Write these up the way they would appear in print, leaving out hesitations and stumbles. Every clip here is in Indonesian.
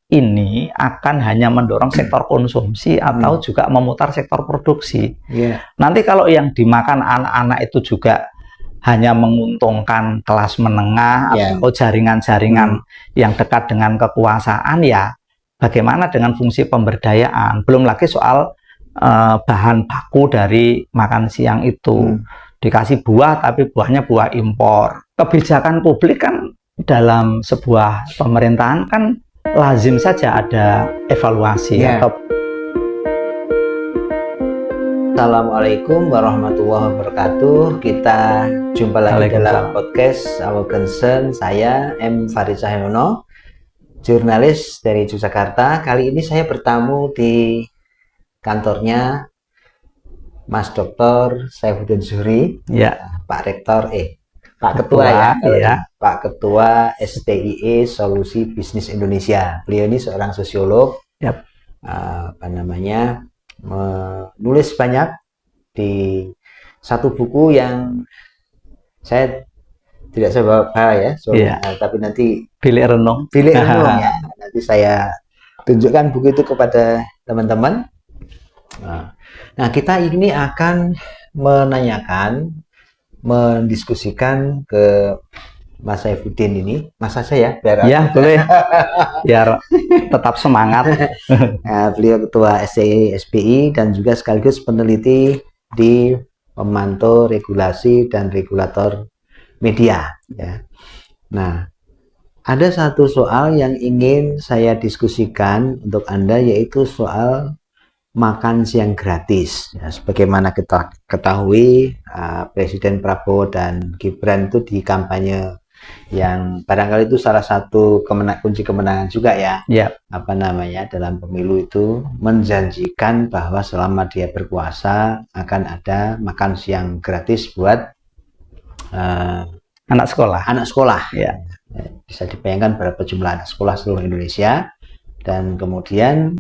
ini akan hanya mendorong sektor konsumsi atau juga memutar sektor produksi. Nanti kalau yang dimakan anak-anak itu juga hanya menguntungkan kelas menengah atau jaringan-jaringan yang dekat dengan kekuasaan, ya bagaimana dengan fungsi pemberdayaan? Belum lagi soal bahan baku dari makan siang itu. Dikasih buah tapi buahnya buah impor. Kebijakan publik kan dalam sebuah pemerintahan kan lazim saja ada evaluasi. Assalamualaikum warahmatullahi wabarakatuh. Kita jumpa lagi dalam podcast Our Concern. Saya M. Farid Cahyono, jurnalis dari Yogyakarta. Kali ini saya bertamu di kantornya Mas Dr. Saifuddin Zuhri, Pak Rektor, Pak Ketua Pak Ketua STIE Solusi Bisnis Indonesia. Beliau ini seorang sosiolog, menulis banyak di satu buku yang saya tidak saya bawa ya, tapi nanti bilik renung ya. Nanti saya tunjukkan buku itu kepada teman-teman. Nah, kita ini akan mendiskusikan ke Mas Saifuddin ini, Mas saja ya, boleh, biar tetap semangat. Nah, beliau Ketua STI dan juga sekaligus peneliti di Pemantau Regulasi dan Regulator Media. Nah, ada satu soal yang ingin saya diskusikan untuk Anda, yaitu soal makan siang gratis. Sebagaimana kita ketahui, Presiden Prabowo dan Gibran itu di kampanye yang barangkali itu salah satu kunci kemenangan juga dalam pemilu itu menjanjikan bahwa selama dia berkuasa akan ada makan siang gratis buat anak sekolah. Bisa dibayangkan berapa jumlah anak sekolah seluruh Indonesia. Dan kemudian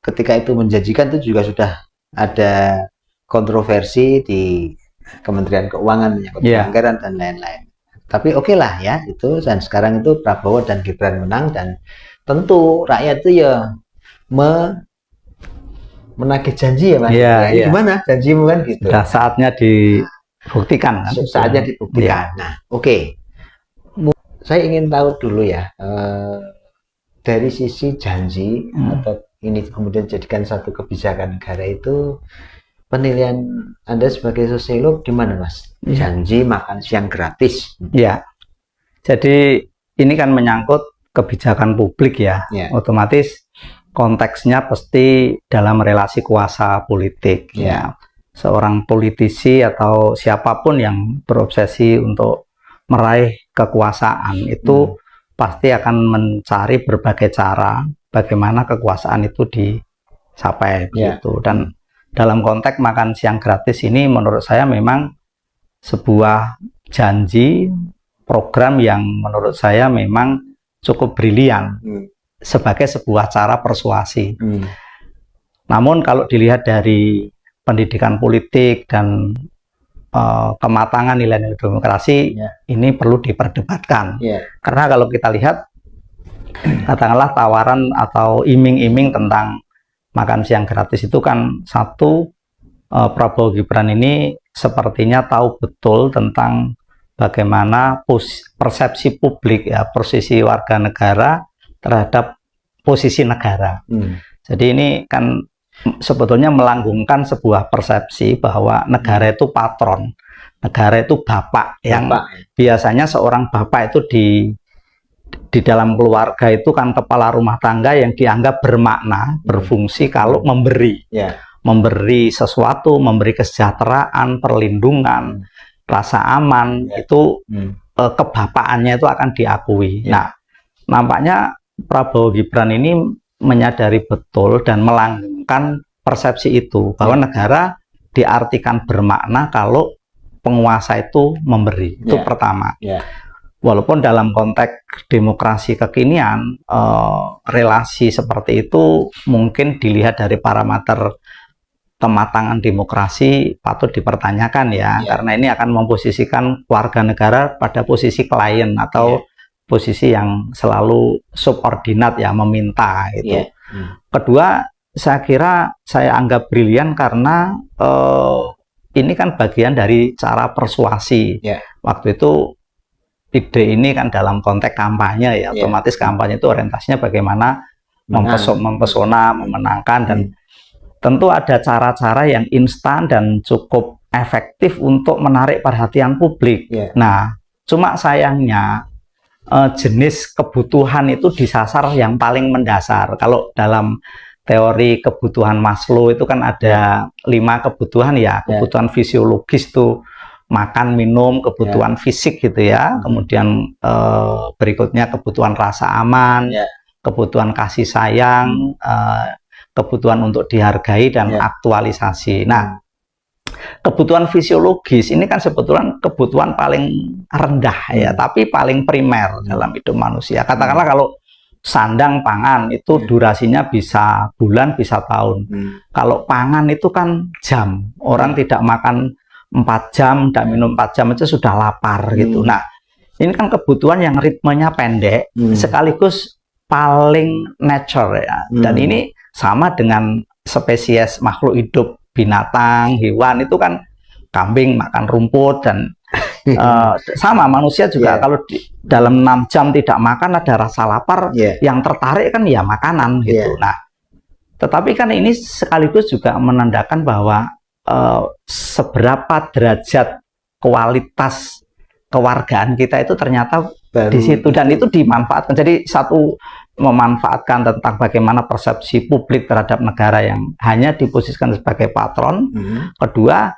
ketika itu menjanjikan, itu juga sudah ada kontroversi di Kementerian Keuangan menyangkut anggaran dan lain-lain. Tapi oke lah ya itu, dan sekarang itu Prabowo dan Gibran menang, dan tentu rakyat itu menagih janji ya Mas. Gimana janjimu kan gitu. Sudah saatnya dibuktikan. Nah, saya ingin tahu dulu ya, dari sisi janji atau ini kemudian jadikan satu kebijakan negara, itu penilaian Anda sebagai sosiolog gimana Mas? Janji makan siang gratis. Jadi ini kan menyangkut kebijakan publik otomatis konteksnya pasti dalam relasi kuasa politik. Seorang politisi atau siapapun yang berobsesi untuk meraih kekuasaan itu pasti akan mencari berbagai cara bagaimana kekuasaan itu dicapai begitu. Dan dalam konteks makan siang gratis ini menurut saya memang sebuah janji, program yang menurut saya memang cukup brilian sebagai sebuah cara persuasi. Namun kalau dilihat dari pendidikan politik dan kematangan nilai-nilai demokrasi, ini perlu diperdebatkan. Karena kalau kita lihat, katakanlah tawaran atau iming-iming tentang makan siang gratis itu kan satu, Prabowo Gibran ini sepertinya tahu betul tentang bagaimana persepsi publik posisi warga negara terhadap posisi negara. Jadi ini kan sebetulnya melanggengkan sebuah persepsi bahwa negara itu patron, negara itu bapak, yang biasanya seorang bapak itu di dalam keluarga itu kan kepala rumah tangga yang dianggap bermakna, berfungsi kalau memberi sesuatu, memberi kesejahteraan, perlindungan, rasa aman, itu kebapaannya itu akan diakui. Nah, nampaknya Prabowo Gibran ini menyadari betul dan melanggengkan persepsi itu, bahwa negara diartikan bermakna kalau penguasa itu memberi. Itu pertama. Walaupun dalam konteks demokrasi kekinian, relasi seperti itu mungkin dilihat dari parameter kematangan demokrasi patut dipertanyakan karena ini akan memposisikan warga negara pada posisi klien atau posisi yang selalu subordinat ya, meminta gitu. Kedua, saya kira saya anggap brilian karena ini kan bagian dari cara persuasi. Waktu itu ide ini kan dalam konteks kampanye ya, otomatis kampanye itu orientasinya bagaimana mempesona, memenangkan, dan tentu ada cara-cara yang instan dan cukup efektif untuk menarik perhatian publik. Nah, cuma sayangnya jenis kebutuhan itu disasar yang paling mendasar. Kalau dalam teori kebutuhan Maslow itu kan ada 5 kebutuhan ya, kebutuhan fisiologis tuh makan, minum, kebutuhan fisik gitu ya. Kemudian berikutnya kebutuhan rasa aman, kebutuhan kasih sayang, kebutuhan untuk dihargai dan aktualisasi. Nah, kebutuhan fisiologis ini kan sebetulnya kebutuhan paling rendah ya, tapi paling primer dalam hidup manusia. Katakanlah kalau sandang pangan itu durasinya bisa bulan, bisa tahun. Kalau pangan itu kan jam. Orang tidak makan 4 jam, tidak minum 4 jam aja sudah lapar gitu. Nah, ini kan kebutuhan yang ritmenya pendek, sekaligus paling nature ya. Dan ini sama dengan spesies makhluk hidup, binatang, hewan itu kan kambing makan rumput, dan sama manusia juga kalau dalam 6 jam tidak makan ada rasa lapar, yang tertarik kan ya makanan gitu. Nah, tetapi kan ini sekaligus juga menandakan bahwa seberapa derajat kualitas kewargaan kita itu ternyata di situ, dan itu dimanfaatkan. Jadi satu, memanfaatkan tentang bagaimana persepsi publik terhadap negara yang hanya diposisikan sebagai patron. Kedua,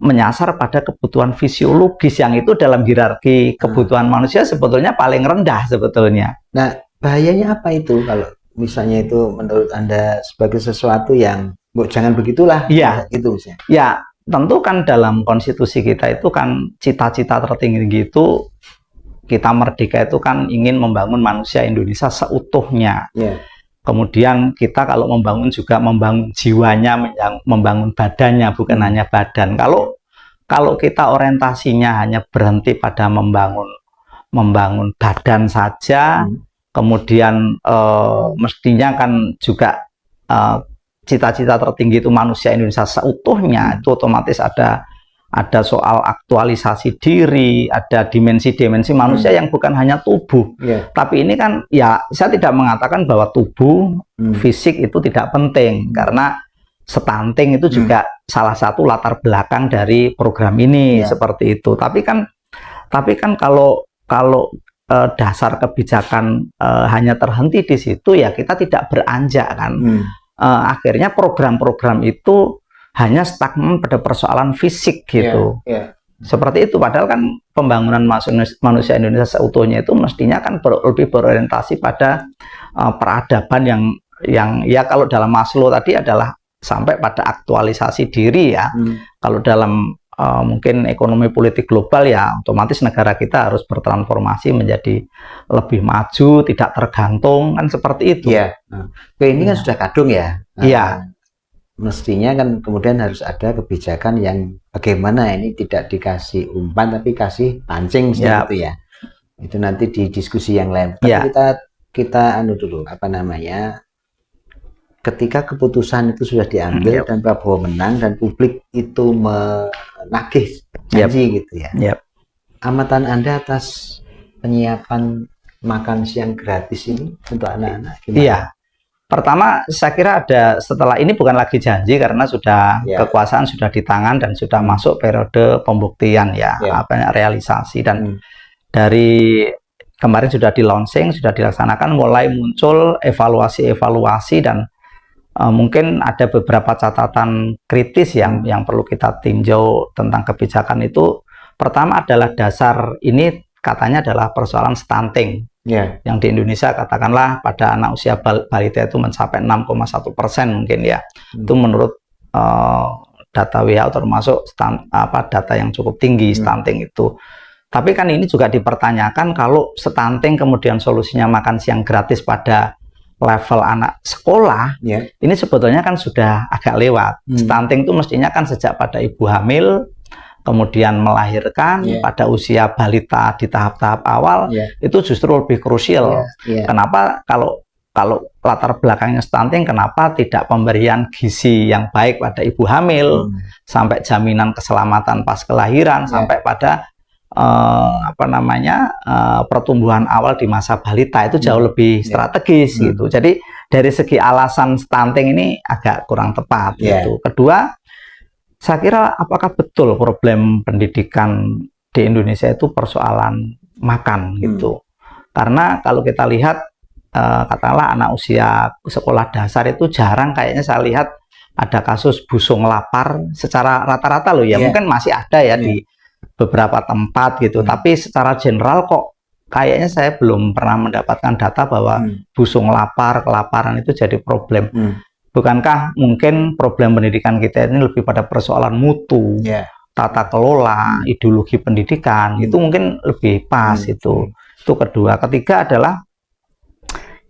menyasar pada kebutuhan fisiologis yang itu dalam hierarki kebutuhan manusia sebetulnya paling rendah sebetulnya. Nah, bahayanya apa itu kalau misalnya itu menurut Anda sebagai sesuatu yang jangan begitulah? Itu misalnya. Ya, tentu kan dalam konstitusi kita itu kan cita-cita tertinggi itu, kita merdeka itu kan ingin membangun manusia Indonesia seutuhnya. Kemudian kita kalau membangun juga membangun jiwanya, membangun badannya, bukan hanya badan. Kalau kita orientasinya hanya berhenti pada membangun badan saja, kemudian mestinya kan juga cita-cita tertinggi itu manusia Indonesia seutuhnya, itu otomatis ada soal aktualisasi diri, ada dimensi-dimensi manusia yang bukan hanya tubuh. Tapi ini kan ya, saya tidak mengatakan bahwa tubuh fisik itu tidak penting, karena stunting itu juga salah satu latar belakang dari program ini, seperti itu. Tapi kan kalau dasar kebijakan hanya terhenti di situ, ya kita tidak beranjak kan. Akhirnya program-program itu hanya stagnan pada persoalan fisik gitu. Seperti itu, padahal kan pembangunan manusia Indonesia seutuhnya itu mestinya kan lebih berorientasi pada peradaban yang ya, kalau dalam Maslow tadi adalah sampai pada aktualisasi diri ya. Kalau dalam mungkin ekonomi politik global ya, otomatis negara kita harus bertransformasi menjadi lebih maju, tidak tergantung, kan seperti itu. Ini kan sudah kadung ya. Mestinya kan kemudian harus ada kebijakan yang bagaimana ini tidak dikasih umpan tapi kasih pancing seperti itu ya. Itu nanti di diskusi yang lain. Tapi kita dulu apa namanya, ketika keputusan itu sudah diambil dan Prabowo menang dan publik itu menagih janji gitu ya. Amatan Anda atas penyiapan makan siang gratis ini untuk anak-anak gimana? Pertama, saya kira setelah ini bukan lagi janji, karena sudah kekuasaan sudah di tangan dan sudah masuk periode pembuktian ya, realisasi, dan dari kemarin sudah di launching, sudah dilaksanakan, mulai muncul evaluasi dan mungkin ada beberapa catatan kritis yang perlu kita tinjau tentang kebijakan itu. Pertama adalah dasar ini katanya adalah persoalan stunting. Yang di Indonesia katakanlah pada anak usia balita itu mencapai 6,1% mungkin ya. Itu menurut data WHO termasuk data yang cukup tinggi stunting itu. Tapi kan ini juga dipertanyakan, kalau stunting kemudian solusinya makan siang gratis pada level anak sekolah, ini sebetulnya kan sudah agak lewat. Stunting itu mestinya kan sejak pada ibu hamil, kemudian melahirkan pada usia balita di tahap-tahap awal, itu justru lebih krusial. Kenapa? Kalau latar belakangnya stunting, kenapa tidak pemberian gizi yang baik pada ibu hamil, sampai jaminan keselamatan pas kelahiran, sampai pada pertumbuhan awal di masa balita itu jauh lebih strategis gitu. Jadi dari segi alasan stunting ini agak kurang tepat gitu. Kedua, saya kira apakah betul problem pendidikan di Indonesia itu persoalan makan gitu. Karena kalau kita lihat katakanlah anak usia sekolah dasar itu jarang kayaknya saya lihat ada kasus busung lapar secara rata-rata loh ya. Mungkin masih ada ya di beberapa tempat gitu, tapi secara general kok kayaknya saya belum pernah mendapatkan data bahwa busung lapar, kelaparan itu jadi problem. Bukankah mungkin problem pendidikan kita ini lebih pada persoalan mutu, tata kelola, ideologi pendidikan, itu mungkin lebih pas itu. Itu kedua. Ketiga adalah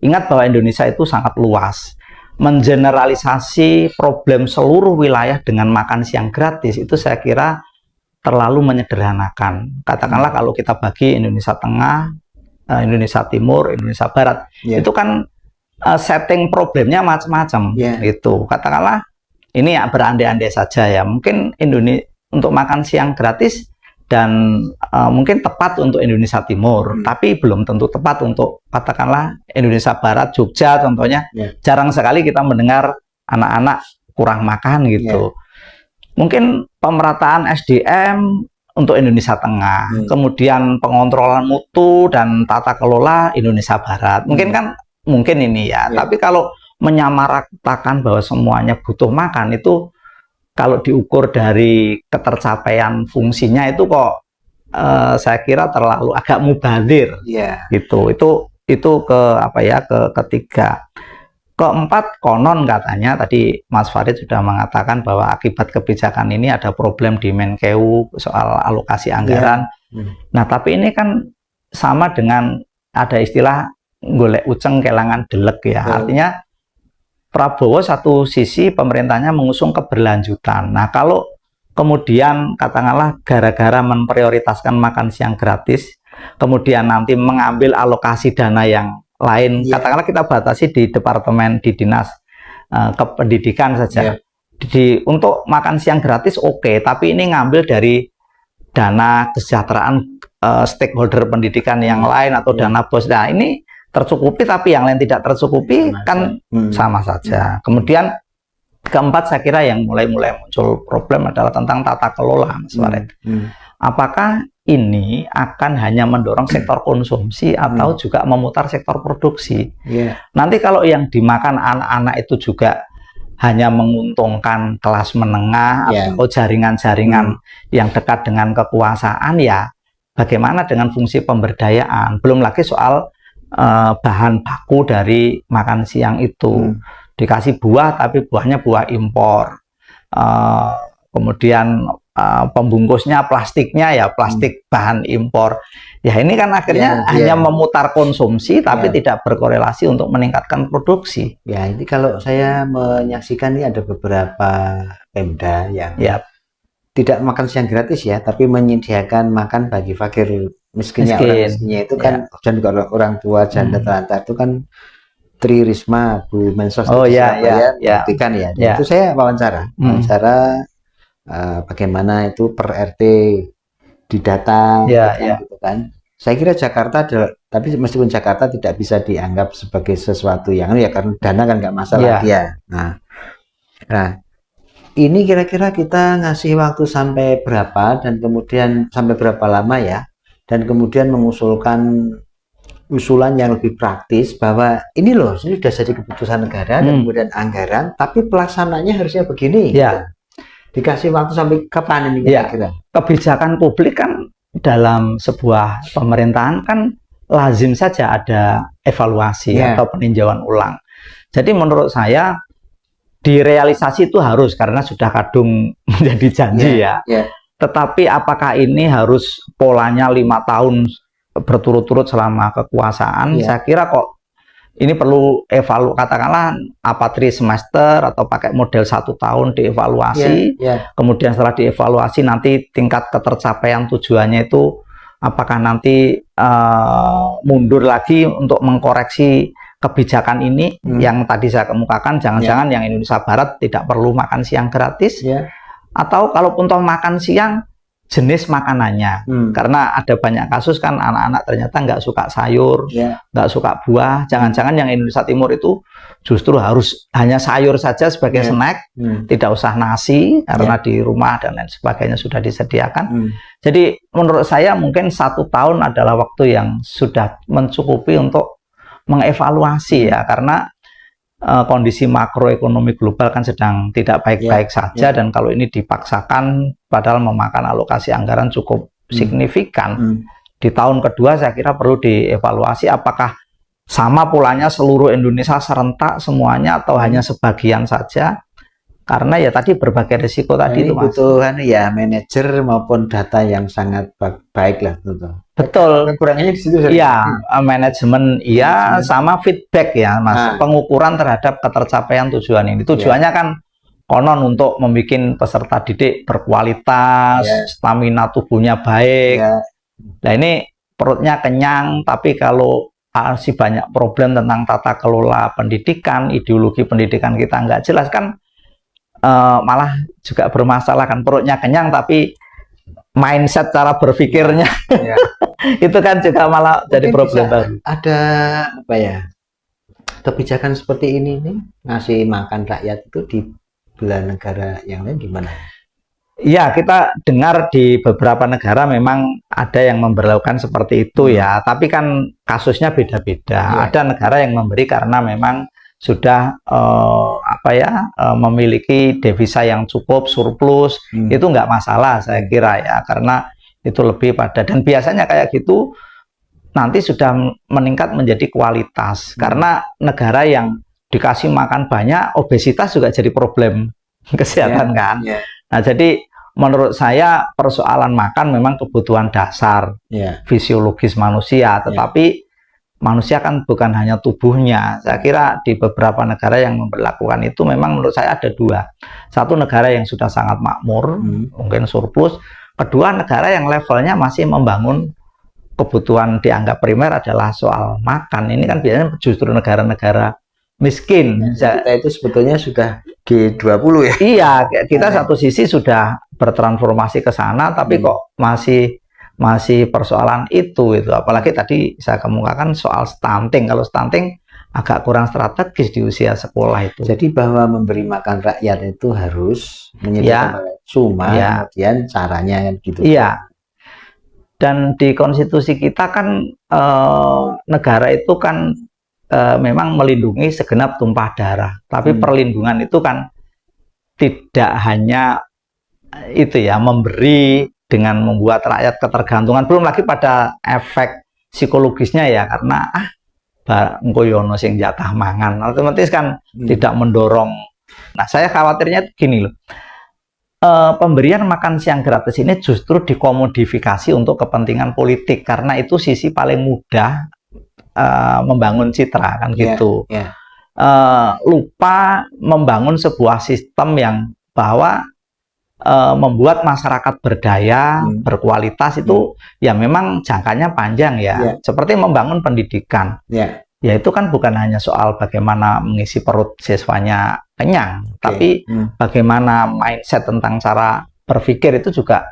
ingat bahwa Indonesia itu sangat luas. Mengeneralisasi problem seluruh wilayah dengan makan siang gratis itu saya kira terlalu menyederhanakan. Katakanlah kalau kita bagi Indonesia Tengah, Indonesia Timur, Indonesia Barat, itu kan setting problemnya macam-macam. Itu katakanlah ini ya berandai-andai saja ya. Mungkin Indonesia untuk makan siang gratis dan mungkin tepat untuk Indonesia Timur, tapi belum tentu tepat untuk katakanlah Indonesia Barat, Jogja contohnya. Jarang sekali kita mendengar anak-anak kurang makan gitu. Mungkin pemerataan SDM untuk Indonesia Tengah, kemudian pengontrolan mutu dan tata kelola Indonesia Barat. Mungkin ini ya. Tapi kalau menyamaratakan bahwa semuanya butuh makan itu, kalau diukur dari ketercapaian fungsinya itu kok saya kira terlalu agak mubadir gitu. Itu ketiga. Keempat, konon katanya tadi Mas Farid sudah mengatakan bahwa akibat kebijakan ini ada problem di Menkeu soal alokasi anggaran. Nah, tapi ini kan sama dengan ada istilah golek uceng kelangan delek ya. Artinya Prabowo satu sisi pemerintahnya mengusung keberlanjutan. Nah, kalau kemudian katakanlah gara-gara memprioritaskan makan siang gratis, kemudian nanti mengambil alokasi dana yang lain, katakanlah kita batasi di departemen di dinas kependidikan saja. Untuk makan siang gratis oke, tapi ini ngambil dari dana kesejahteraan stakeholder pendidikan yang lain atau dana bos. Nah, ini tercukupi tapi yang lain tidak tercukupi kan sama saja. Kemudian keempat saya kira yang mulai muncul problem adalah tentang tata kelola, Mas Farid. Apakah ini akan hanya mendorong sektor konsumsi atau juga memutar sektor produksi? Nanti kalau yang dimakan anak-anak itu juga hanya menguntungkan kelas menengah atau jaringan-jaringan yang dekat dengan kekuasaan, ya bagaimana dengan fungsi pemberdayaan? Belum lagi soal bahan baku dari makan siang itu. Dikasih buah tapi buahnya buah impor, kemudian pembungkusnya plastiknya ya plastik bahan impor. Ya ini kan akhirnya hanya memutar konsumsi tapi tidak berkorelasi untuk meningkatkan produksi. Ya, ini kalau saya menyaksikan ini ada beberapa Pemda yang tidak makan siang gratis ya, tapi menyediakan makan bagi fakir miskinnya. Orang miskinnya itu kan dan juga orang tua janda terlantar itu kan Tri Risma, Bu Mensos buktikan ya. Itu saya wawancara bagaimana itu per RT didata gitu kan. Saya kira Jakarta ada, tapi meskipun Jakarta tidak bisa dianggap sebagai sesuatu yang ya karena dana kan nggak masalah dia. Nah, ini kira-kira kita ngasih waktu sampai berapa dan kemudian sampai berapa lama ya, dan kemudian mengusulkan usulan yang lebih praktis bahwa ini loh ini sudah jadi keputusan negara dan kemudian anggaran, tapi pelaksananya harusnya begini. Dikasih waktu sampai kapan ini kira-kira? Kebijakan publik kan dalam sebuah pemerintahan kan lazim saja ada evaluasi atau peninjauan ulang. Jadi menurut saya direalisasi itu harus karena sudah kadung menjadi janji Tetapi apakah ini harus polanya 5 tahun berturut-turut selama kekuasaan? Saya kira kok ini perlu katakanlah apa 3 semester atau pakai model 1 tahun dievaluasi. Kemudian setelah dievaluasi nanti tingkat ketercapaian tujuannya itu apakah nanti mundur lagi untuk mengkoreksi kebijakan ini yang tadi saya kemukakan, jangan-jangan yang Indonesia Barat tidak perlu makan siang gratis, atau kalaupun toh makan siang jenis makanannya, karena ada banyak kasus kan anak-anak ternyata nggak suka sayur, nggak suka buah, jangan-jangan yang Indonesia Timur itu justru harus hanya sayur saja sebagai snack, tidak usah nasi karena di rumah dan lain sebagainya sudah disediakan. Jadi menurut saya mungkin 1 tahun adalah waktu yang sudah mencukupi untuk mengevaluasi ya, karena kondisi makroekonomi global kan sedang tidak baik-baik saja, dan kalau ini dipaksakan padahal memakan alokasi anggaran cukup signifikan di tahun kedua, saya kira perlu dievaluasi apakah sama polanya seluruh Indonesia serentak semuanya atau hanya sebagian saja, karena ya tadi berbagai risiko tadi itu, Mas. Butuh ya manajer maupun data yang sangat baik lah, betul. Kekurangannya di situ. Iya, manajemen sama feedback ya, Mas. Pengukuran terhadap ketercapaian tujuan ini. Tujuannya kan konon untuk membuat peserta didik berkualitas, stamina tubuhnya baik. Nah, ini perutnya kenyang, tapi kalau masih banyak problem tentang tata kelola pendidikan, ideologi pendidikan kita nggak jelas kan, malah juga bermasalah kan. Perutnya kenyang tapi mindset cara berpikirnya itu kan juga malah jadi problem baru. Ada apa ya, kebijakan seperti ini nih ngasih makan rakyat itu di belahan negara yang lain gimana? Ya, kita dengar di beberapa negara memang ada yang memberlakukan seperti itu ya, tapi kan kasusnya beda-beda. Ada negara yang memberi karena memang sudah memiliki devisa yang cukup, surplus, itu nggak masalah saya kira ya, karena itu lebih pada, dan biasanya kayak gitu nanti sudah meningkat menjadi kualitas, karena negara yang dikasih makan banyak, obesitas juga jadi problem kesehatan kan. Nah, jadi menurut saya persoalan makan memang kebutuhan dasar fisiologis manusia, tetapi manusia kan bukan hanya tubuhnya. Saya kira di beberapa negara yang memperlakukan itu memang menurut saya ada 2. Satu, negara yang sudah sangat makmur, mungkin surplus. Kedua, negara yang levelnya masih membangun kebutuhan dianggap primer adalah soal makan. Ini kan biasanya justru negara-negara miskin. Kita itu sebetulnya sudah G20 ya. Iya, kita satu sisi sudah bertransformasi ke sana, tapi kok masih persoalan itu, apalagi tadi saya kemukakan soal stunting. Kalau stunting agak kurang strategis di usia sekolah itu. Jadi bahwa memberi makan rakyat itu harus menyediakan kemudian caranya gitu. Iya. Dan di konstitusi kita kan negara itu kan memang melindungi segenap tumpah darah, tapi perlindungan itu kan tidak hanya itu ya, memberi dengan membuat rakyat ketergantungan, belum lagi pada efek psikologisnya ya, karena engko yono sing jatah mangan, otomatis kan tidak mendorong. Nah, saya khawatirnya gini loh, pemberian makan siang gratis ini justru dikomodifikasi untuk kepentingan politik, karena itu sisi paling mudah membangun citra kan gitu. Lupa membangun sebuah sistem yang bahwa membuat masyarakat berdaya, berkualitas itu ya memang jangkanya panjang ya. Seperti membangun pendidikan. Ya itu kan bukan hanya soal bagaimana mengisi perut siswanya kenyang, tapi bagaimana mindset tentang cara berpikir itu juga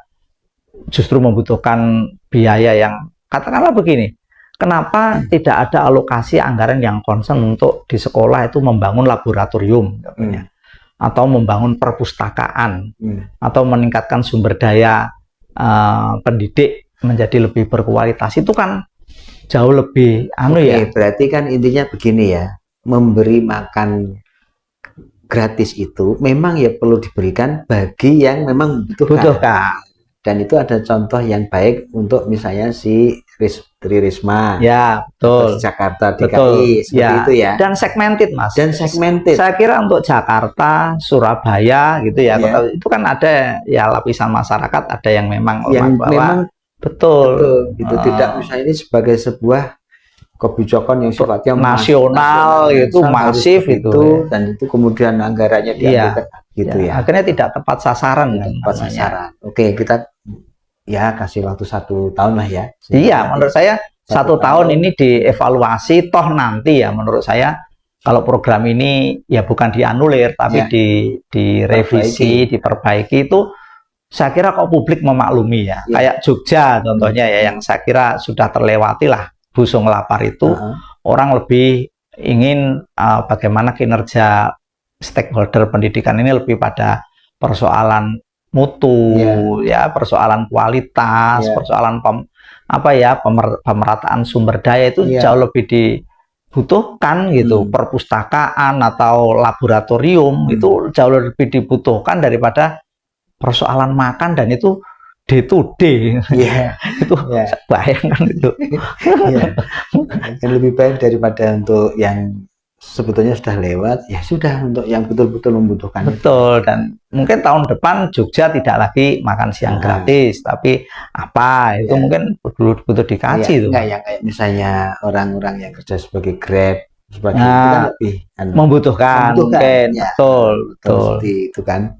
justru membutuhkan biaya yang, katakanlah begini, kenapa tidak ada alokasi anggaran yang concern untuk di sekolah itu membangun laboratorium atau membangun perpustakaan, atau meningkatkan sumber daya pendidik menjadi lebih berkualitas. Itu kan jauh lebih berarti kan intinya begini ya, memberi makan gratis itu memang ya perlu diberikan bagi yang memang membutuhkan. Dan itu ada contoh yang baik untuk misalnya si Tri Risma, ya betul, Jakarta DKI, seperti itu ya. Dan segmented, Mas. Dan segmented. Saya kira untuk Jakarta, Surabaya gitu ya, itu kan ada ya lapisan masyarakat, ada yang memang yang memang betul. Itu tidak misalnya ini sebagai sebuah kebijakan yang sifatnya nasional itu masif itu, dan itu kemudian anggarannya diambil gitu ya. Akhirnya tidak tepat sasaran kan. Tepat sasaran. Oke, kita ya kasih waktu 1 tahun lah ya. Iya, menurut saya 1 tahun ini dievaluasi, toh nanti ya menurut saya kalau program ini ya bukan dianulir tapi direvisi, diperbaiki itu saya kira kok publik memaklumi ya. Kayak Jogja contohnya ya yang saya kira sudah terlewati lah busung lapar itu, orang lebih ingin bagaimana kinerja stakeholder pendidikan ini lebih pada persoalan mutu, ya persoalan kualitas, persoalan pemerataan sumber daya itu jauh lebih dibutuhkan gitu. Perpustakaan atau laboratorium itu jauh lebih dibutuhkan daripada persoalan makan, dan itu day to day. Itu bayangkan itu. Lebih baik daripada untuk yang sebetulnya sudah lewat, ya sudah untuk yang betul-betul membutuhkan. Betul, dan mungkin tahun depan Jogja tidak lagi makan siang gratis, tapi apa itu mungkin butuh dikaji itu. Yang kayak misalnya orang-orang yang kerja sebagai Grab, sebagai itu kan lebih membutuhkan. Mungkin betul. Itu kan.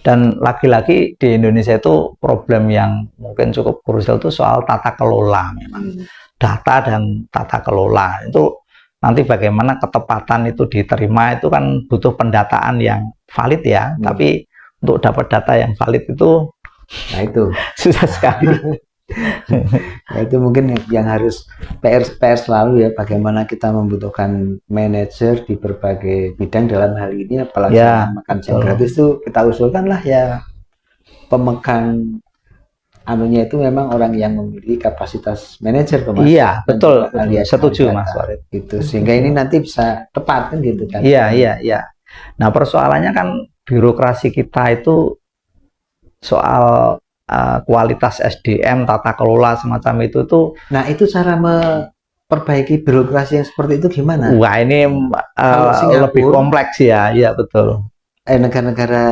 Dan lagi-lagi di Indonesia itu problem yang mungkin cukup krusial itu soal tata kelola memang. Data dan tata kelola itu nanti bagaimana ketepatan itu diterima itu kan butuh pendataan yang valid ya. Tapi untuk dapat data yang valid itu, nah itu susah sekali. Nah, itu mungkin yang harus PR selalu ya, bagaimana kita membutuhkan manajer di berbagai bidang dalam hal ini, apalagi makan siang gratis itu kita usulkan lah ya pemegang anunya itu memang orang yang memiliki kapasitas manajer. Iya, betul. Setuju Mas Warid. Gitu, sehingga ini nanti bisa tepat kan gitu kan. Iya. Nah, persoalannya kan birokrasi kita itu soal kualitas SDM, tata kelola semacam itu tuh. Nah, itu cara memperbaiki birokrasi yang seperti itu gimana? Wah, ini lebih kompleks ya. Iya, betul. Negara-negara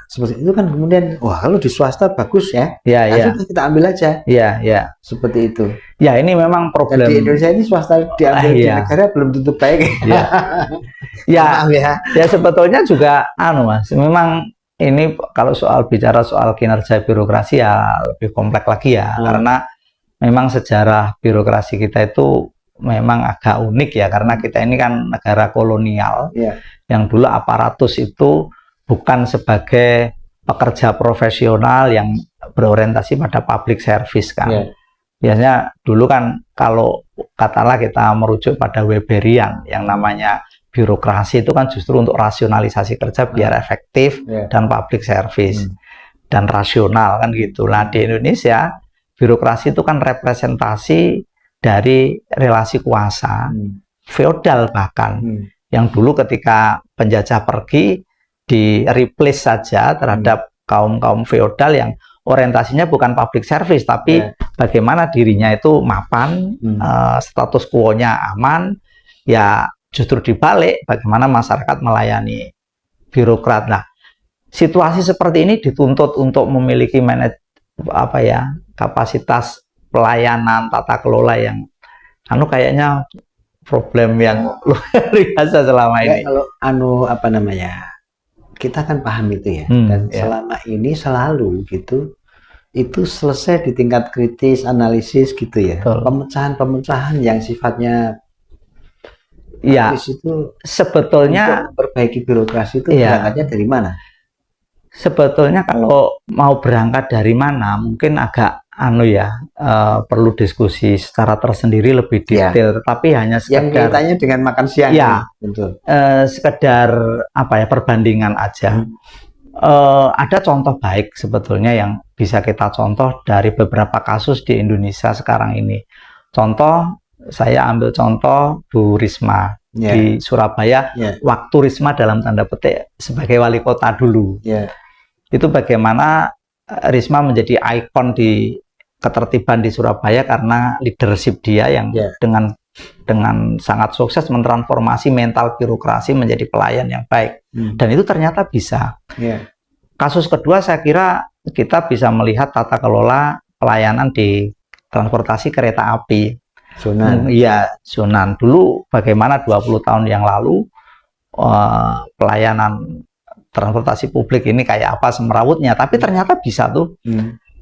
seperti itu kan kemudian, wah kalau di swasta bagus ya, sudah kita ambil aja. Iya. Seperti itu. Ya, ini memang problem. Dan di Indonesia ini swasta diambil di negara belum tentu baik. Ya sebetulnya juga Mas, memang ini kalau bicara soal kinerja birokrasi ya lebih kompleks lagi ya, karena memang sejarah birokrasi kita itu memang agak unik ya, karena kita ini kan negara kolonial yang dulu aparatus itu bukan sebagai pekerja profesional yang berorientasi pada public service kan. Biasanya dulu kan kalau katakanlah kita merujuk pada Weberian, yang namanya birokrasi itu kan justru untuk rasionalisasi kerja biar efektif dan public service dan rasional kan gitu. Nah, di Indonesia birokrasi itu kan representasi dari relasi kuasa feodal bahkan, yang dulu ketika penjajah pergi di replace saja terhadap kaum feodal yang orientasinya bukan public service tapi bagaimana dirinya itu mapan, status quo-nya aman, ya justru dibalik bagaimana masyarakat melayani birokrat. Nah, situasi seperti ini dituntut untuk memiliki kapasitas pelayanan tata kelola yang kayaknya problem yang luar biasa selama ini. Kalau kita kan paham itu ya, dan selama ini selalu gitu, itu selesai di tingkat kritis, analisis gitu ya. Pemecahan-pemecahan yang sifatnya itu sebetulnya untuk memperbaiki birokrasi itu berangkatnya dari mana? Sebetulnya kalau mau berangkat dari mana mungkin agak perlu diskusi secara tersendiri lebih detail, tetapi hanya sekedar yang kaitannya dengan makan siang sekedar perbandingan aja. Ada contoh baik sebetulnya yang bisa kita contoh dari beberapa kasus di Indonesia sekarang ini. Saya ambil contoh Bu Risma di Surabaya, waktu Risma dalam tanda petik sebagai wali kota dulu. Itu bagaimana Risma menjadi ikon di ketertiban di Surabaya karena leadership dia yang dengan sangat sukses mentransformasi mental birokrasi menjadi pelayan yang baik. Dan itu ternyata bisa. Kasus kedua saya kira kita bisa melihat tata kelola pelayanan di transportasi kereta api. Iya, zonan. Dulu bagaimana 20 tahun yang lalu pelayanan transportasi publik ini kayak apa semrawutnya, tapi ternyata bisa tuh.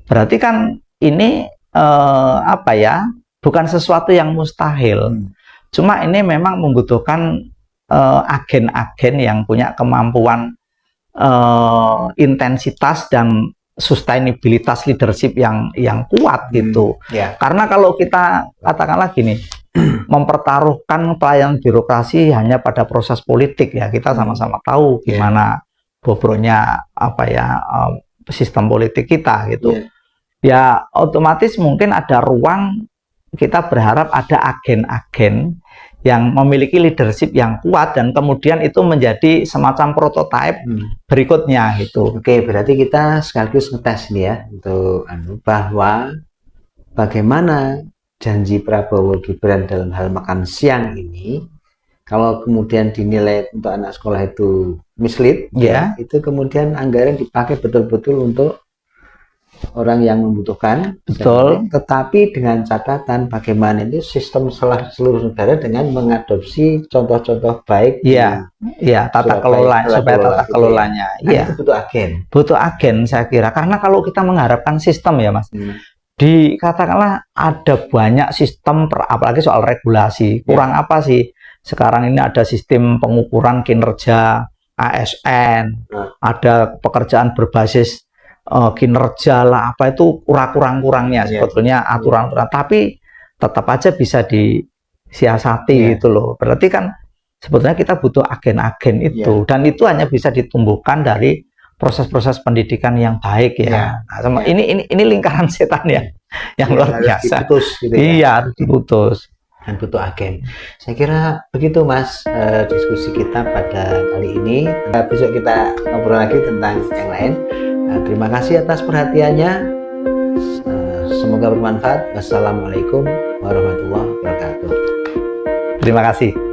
Berarti kan ini apa ya, bukan sesuatu yang mustahil. Cuma ini memang membutuhkan agen-agen yang punya kemampuan intensitas dan sustainabilitas leadership yang kuat gitu. Karena kalau kita katakanlah gini, mempertaruhkan pelayanan birokrasi hanya pada proses politik ya, kita sama-sama tahu gimana bobroknya apa ya sistem politik kita gitu. Ya otomatis mungkin ada ruang, kita berharap ada agen-agen yang memiliki leadership yang kuat dan kemudian itu menjadi semacam prototipe berikutnya gitu. Oke, berarti kita sekaligus ngetes nih ya untuk bahwa bagaimana janji Prabowo Gibran dalam hal makan siang ini, kalau kemudian dinilai untuk anak sekolah itu mislead, itu kemudian anggaran dipakai betul-betul untuk orang yang membutuhkan, betul. Tetapi dengan catatan bagaimana ini sistem seluruh negara dengan mengadopsi contoh-contoh baik. Tata kelola supaya tata kelolanya. Itu butuh agen. Butuh agen saya kira, karena kalau kita mengharapkan sistem ya Mas, dikatakanlah ada banyak sistem, apalagi soal regulasi. Kurang apa sih? Sekarang ini ada sistem pengukuran kinerja ASN, ada pekerjaan berbasis kinerja lah, apa itu kurang-kurangnya sebetulnya aturan-aturan, tapi tetap aja bisa disiasati gitu loh. Berarti kan sebetulnya kita butuh agen-agen itu, dan itu hanya bisa ditumbuhkan dari proses-proses pendidikan yang baik ya. Nah, ini lingkaran setan ya, yang luar biasa. Diputus, gitu harus diputus. Dan butuh agen. Saya kira begitu Mas diskusi kita pada kali ini. Besok kita ngobrol lagi tentang yang lain. Terima kasih atas perhatiannya. Semoga bermanfaat. Wassalamualaikum warahmatullahi wabarakatuh. Terima kasih.